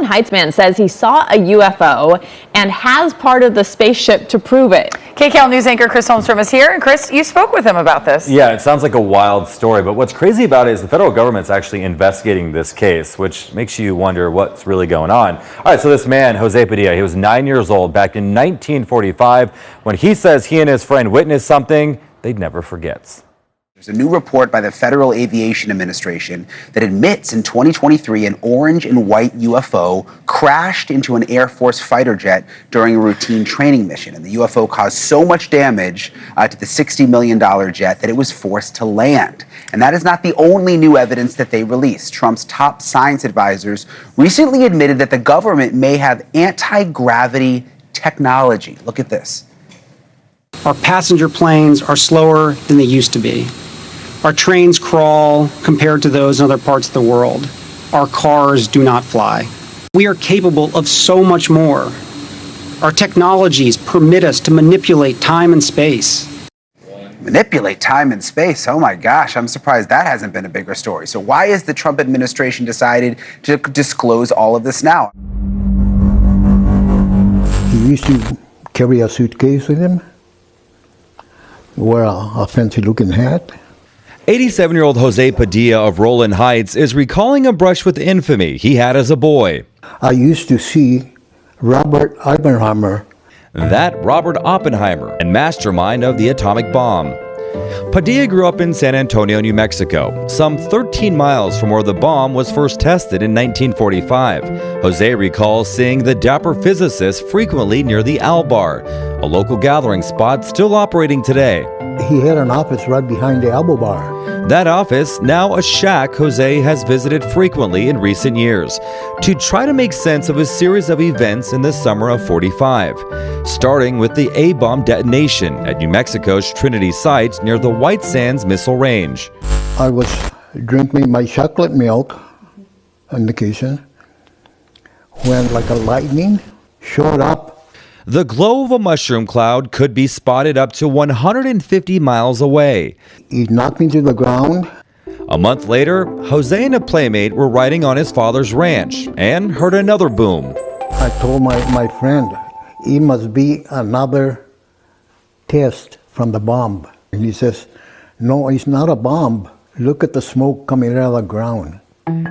Heights man says he saw a UFO and has part of the spaceship to prove it. KCAL News anchor Chris Holmstrom is here. And Chris, you spoke with him about this. Yeah, it sounds like a wild story, but what's crazy about it is the federal government's actually investigating this case, which makes you wonder what's really going on. All right, so this man, Jose Padilla, he was 9 years old back in 1945. When he says he and his friend witnessed something they'd never forget. There's a new report by the Federal Aviation Administration that admits in 2023 an orange and white UFO crashed into an Air Force fighter jet during a routine training mission. And the UFO caused so much damage to the $60 million jet that it was forced to land. And that is not the only new evidence that they released. Trump's top science advisors recently admitted that the government may have anti-gravity technology. Look at this. Our passenger planes are slower than they used to be. Our trains crawl compared to those in other parts of the world. Our cars do not fly. We are capable of so much more. Our technologies permit us to manipulate time and space. Manipulate time and space. Oh my gosh, I'm surprised that hasn't been a bigger story. So why has the Trump administration decided to disclose all of this now? He used to carry a suitcase with him, wear a fancy-looking hat. 87-year-old Jose Padilla of Rowland Heights is recalling a brush with infamy he had as a boy. I used to see Robert Oppenheimer. That Robert Oppenheimer, and mastermind of the atomic bomb. Padilla grew up in San Antonio, New Mexico, some 13 miles from where the bomb was first tested in 1945. Jose recalls seeing the dapper physicist frequently near the Al Bar, a local gathering spot still operating today. He had an office right behind the Elbow Bar. That office, now a shack Jose has visited frequently in recent years to try to make sense of a series of events in the summer of '45, starting with the A-bomb detonation at New Mexico's Trinity site near the White Sands Missile Range. I was drinking my chocolate milk on vacation when like a lightning showed up. The glow of a mushroom cloud could be spotted up to 150 miles away. It knocked me to the ground. A month later, Jose and a playmate were riding on his father's ranch and heard another boom. I told my friend, it must be another test from the bomb. And he says, no, it's not a bomb. Look at the smoke coming out of the ground.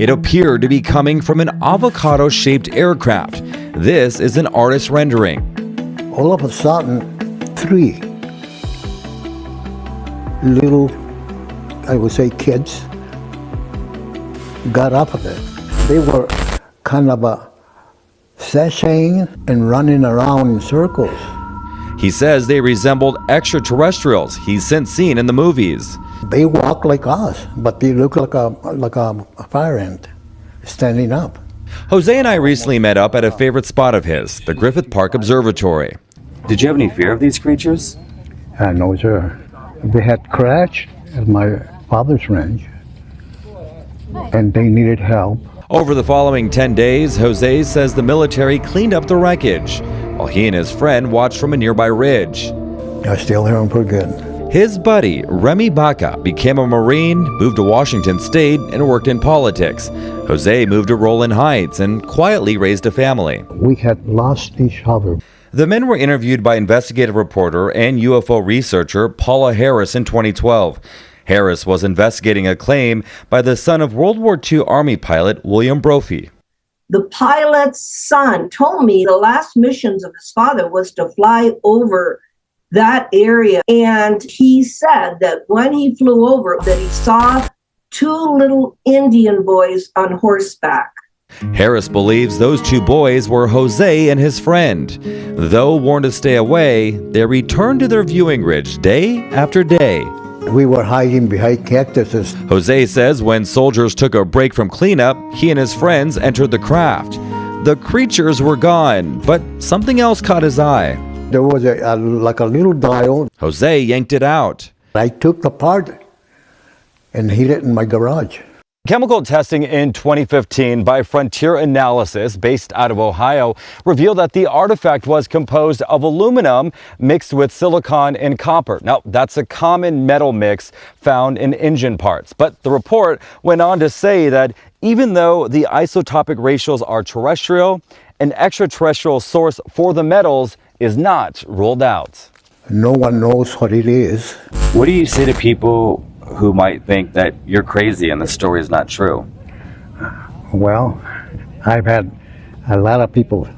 It appeared to be coming from an avocado-shaped aircraft. This is an artist's rendering. All of a sudden, 3 little, I would say, kids got up of it. They were kind of sashaying and running around in circles. He says they resembled extraterrestrials he's since seen in the movies. They walk like us, but they look like a fire ant standing up. Jose and I recently met up at a favorite spot of his, the Griffith Park Observatory. Did you have any fear of these creatures? No, sir. They had crashed at my father's ranch, and they needed help. Over the following 10 days, Jose says the military cleaned up the wreckage, while he and his friend watched from a nearby ridge. I still hear them pretty good. His buddy, Remy Baca, became a Marine, moved to Washington State, and worked in politics. Jose moved to Rowland Heights and quietly raised a family. We had lost each other. The men were interviewed by investigative reporter and UFO researcher Paula Harris in 2012. Harris was investigating a claim by the son of World War II Army pilot William Brophy. The pilot's son told me the last missions of his father was to fly over that area. And he said that when he flew over, that he saw 2 little Indian boys on horseback. Harris believes those 2 boys were Jose and his friend. Though warned to stay away, they returned to their viewing ridge day after day. We were hiding behind cactuses. Jose says when soldiers took a break from cleanup, he and his friends entered the craft. The creatures were gone, but something else caught his eye. There was like a little dial. Jose yanked it out. I took the part and hid it in my garage. Chemical testing in 2015 by Frontier Analysis, based out of Ohio, revealed that the artifact was composed of aluminum mixed with silicon and copper. Now, that's a common metal mix found in engine parts. But the report went on to say that even though the isotopic ratios are terrestrial, an extraterrestrial source for the metals is not ruled out. No one knows what it is. What do you say to people who might think that you're crazy and the story is not true? Well, I've had a lot of people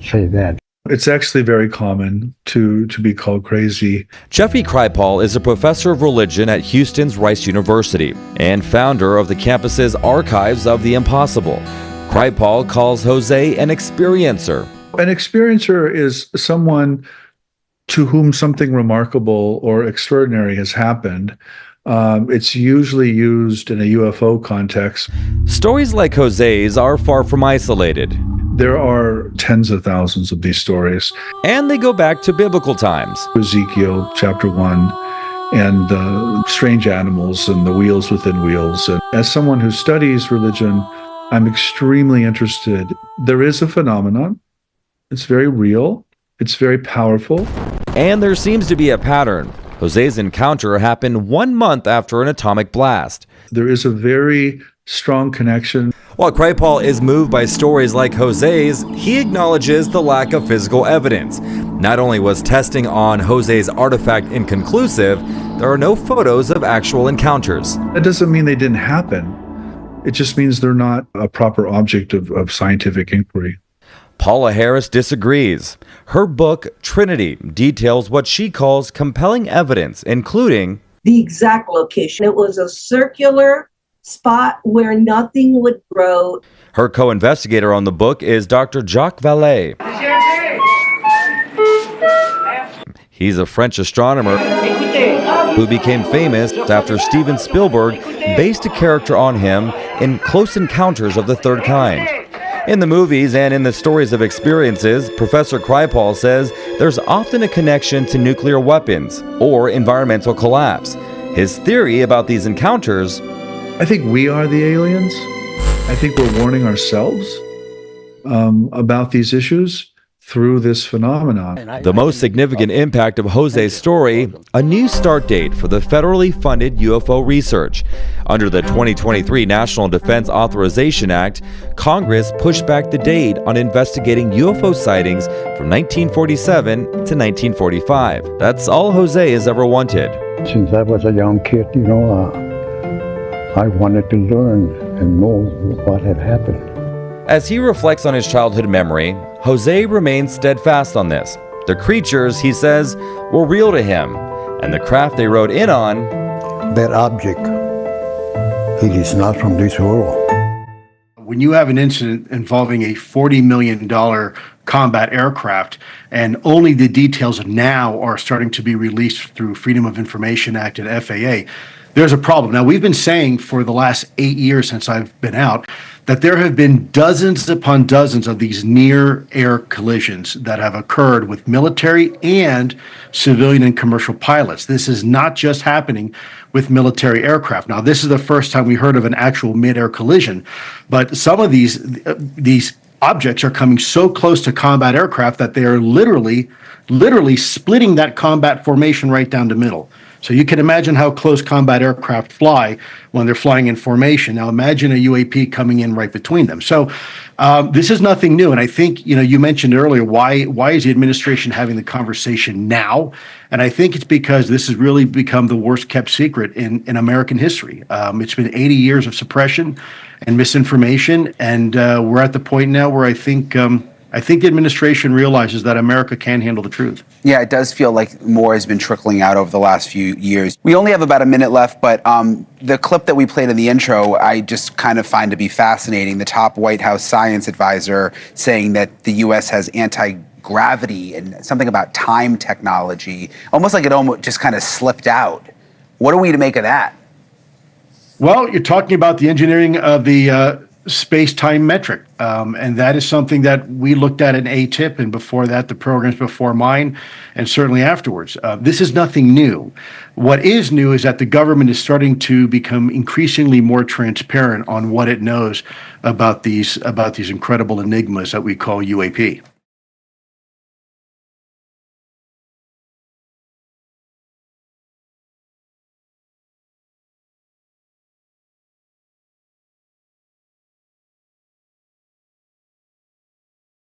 say that. It's actually very common to be called crazy. Jeffrey Kripal is a professor of religion at Houston's Rice University and founder of the campus's Archives of the Impossible. Kripal calls Jose an experiencer. An experiencer is someone to whom something remarkable or extraordinary has happened. It's usually used in a UFO context. Stories like Jose's are far from isolated. There are tens of thousands of these stories. And they go back to biblical times. Ezekiel chapter 1 and the strange animals and the wheels within wheels. And as someone who studies religion, I'm extremely interested. There is a phenomenon. It's very real. It's very powerful. And there seems to be a pattern. Jose's encounter happened 1 month after an atomic blast. There is a very strong connection. While Kripal is moved by stories like Jose's, he acknowledges the lack of physical evidence. Not only was testing on Jose's artifact inconclusive, there are no photos of actual encounters. That doesn't mean they didn't happen. It just means they're not a proper object of scientific inquiry. Paula Harris disagrees. Her book, Trinity, details what she calls compelling evidence, including the exact location. It was a circular spot where nothing would grow. Her co-investigator on the book is Dr. Jacques Vallée. He's a French astronomer who became famous after Steven Spielberg based a character on him in Close Encounters of the Third Kind. In the movies and in the stories of experiences, Professor Kripal says there's often a connection to nuclear weapons or environmental collapse. His theory about these encounters: I think we are the aliens. I think we're warning ourselves about these issues through this phenomenon. The most significant impact of Jose's story, a new start date for the federally funded UFO research. Under the 2023 National Defense Authorization Act, Congress pushed back the date on investigating UFO sightings from 1947 to 1945. That's all Jose has ever wanted. Since I was a young kid, I wanted to learn and know what had happened. As he reflects on his childhood memory, Jose remains steadfast on this. The creatures, he says, were real to him, and the craft they rode in on, that object, it is not from this world. When you have an incident involving a $40 million combat aircraft, and only the details now are starting to be released through Freedom of Information Act and FAA, there's a problem. Now, we've been saying for the last 8 years since I've been out that there have been dozens upon dozens of these near-air collisions that have occurred with military and civilian and commercial pilots. This is not just happening with military aircraft. Now, this is the first time we heard of an actual mid-air collision, but some of these objects are coming so close to combat aircraft that they are literally splitting that combat formation right down the middle. So you can imagine how close combat aircraft fly when they're flying in formation. Now imagine a UAP coming in right between them. So this is nothing new. And I think, you mentioned earlier, why is the administration having the conversation now? And I think it's because this has really become the worst kept secret in American history. It's been 80 years of suppression and misinformation. And we're at the point now where I think the administration realizes that America can handle the truth. Yeah, it does feel like more has been trickling out over the last few years. We only have about a minute left, but the clip that we played in the intro, I just kind of find to be fascinating. The top White House science advisor saying that the U.S. has anti-gravity and something about time technology, almost like it almost just kind of slipped out. What are we to make of that? Well, you're talking about the engineering of the space-time metric. And that is something that we looked at in ATIP, and before that, the programs before mine, and certainly afterwards. This is nothing new. What is new is that the government is starting to become increasingly more transparent on what it knows about these incredible enigmas that we call UAP.